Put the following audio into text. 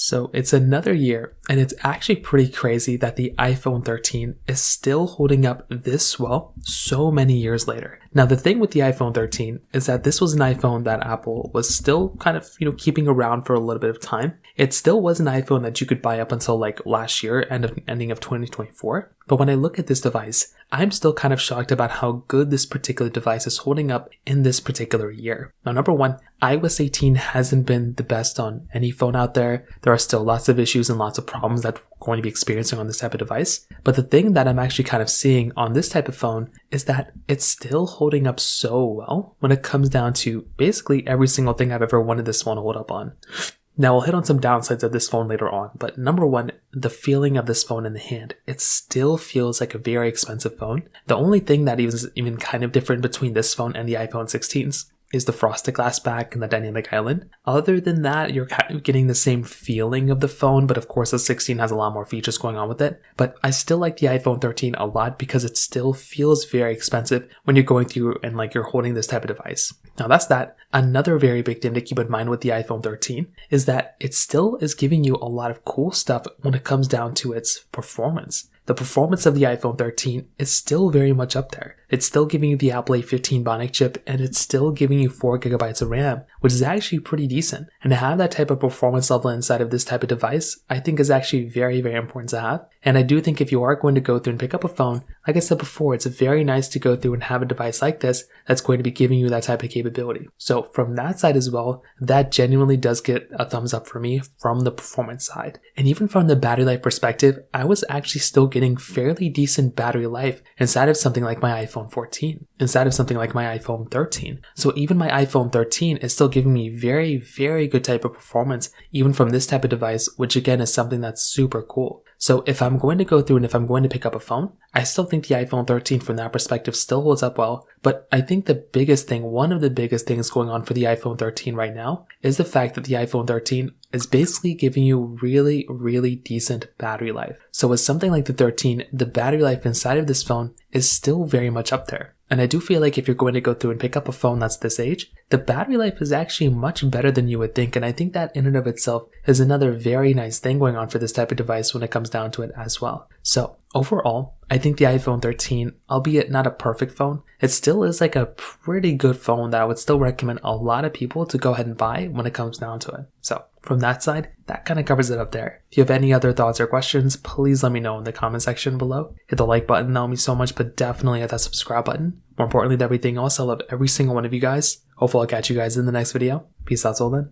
So it's another year, and it's actually pretty crazy that the iPhone 13 is still holding up this well so many years later. Now, the thing with the iPhone 13 is that this was an iPhone that Apple was still kind of, keeping around for a little bit of time. It still was an iPhone that you could buy up until like last year, ending of 2024. But when I look at this device, I'm still kind of shocked about how good this particular device is holding up in this particular year. Now, number one, iOS 18 hasn't been the best on any phone out there. There are still lots of issues and lots of problems that we're going to be experiencing on this type of device. But the thing that I'm actually kind of seeing on this type of phone is that it's still holding up so well when it comes down to basically every single thing I've ever wanted this phone to hold up on. Now, we'll hit on some downsides of this phone later on, but number one, the feeling of this phone in the hand. It still feels like a very expensive phone. The only thing that is even kind of different between this phone and the iPhone 16s is the frosted glass back and the dynamic island. Other than that, you're kind of getting the same feeling of the phone, but of course the 16 has a lot more features going on with it. But I still like the iPhone 13 a lot because it still feels very expensive when you're going through and like you're holding this type of device. Now that's that. Another very big thing to keep in mind with the iPhone 13 is that it still is giving you a lot of cool stuff when it comes down to its performance. The performance of the iPhone 13 is still very much up there. It's still giving you the Apple A15 Bionic chip, and it's still giving you 4GB of RAM, which is actually pretty decent. And to have that type of performance level inside of this type of device, I think is actually very, very important to have. And I do think if you are going to go through and pick up a phone, like I said before, it's very nice to go through and have a device like this that's going to be giving you that type of capability. So from that side as well, that genuinely does get a thumbs up for me from the performance side. And even from the battery life perspective, I was actually still getting fairly decent battery life inside of something like my iPhone 14, inside of something like my iPhone 13. So even my iPhone 13 is still giving me very, very good type of performance, even from this type of device, which again is something that's super cool. So if I'm going to go through and if I'm going to pick up a phone, I still think the iPhone 13 from that perspective still holds up well. But I think the biggest thing, one of the biggest things going on for the iPhone 13 right now is the fact that the iPhone 13 is basically giving you really, really decent battery life. So with something like the 13, the battery life inside of this phone is still very much up there. And I do feel like if you're going to go through and pick up a phone that's this age, the battery life is actually much better than you would think. And I think that in and of itself is another very nice thing going on for this type of device when it comes down to it as well. So overall, I think the iPhone 13, albeit not a perfect phone, it still is like a pretty good phone that I would still recommend a lot of people to go ahead and buy when it comes down to it. So from that side, that kind of covers it up there. If you have any other thoughts or questions, please let me know in the comment section below. Hit the like button, that would mean so much, but definitely hit that subscribe button. More importantly than everything else, I love every single one of you guys. Hopefully I'll catch you guys in the next video. Peace out till then.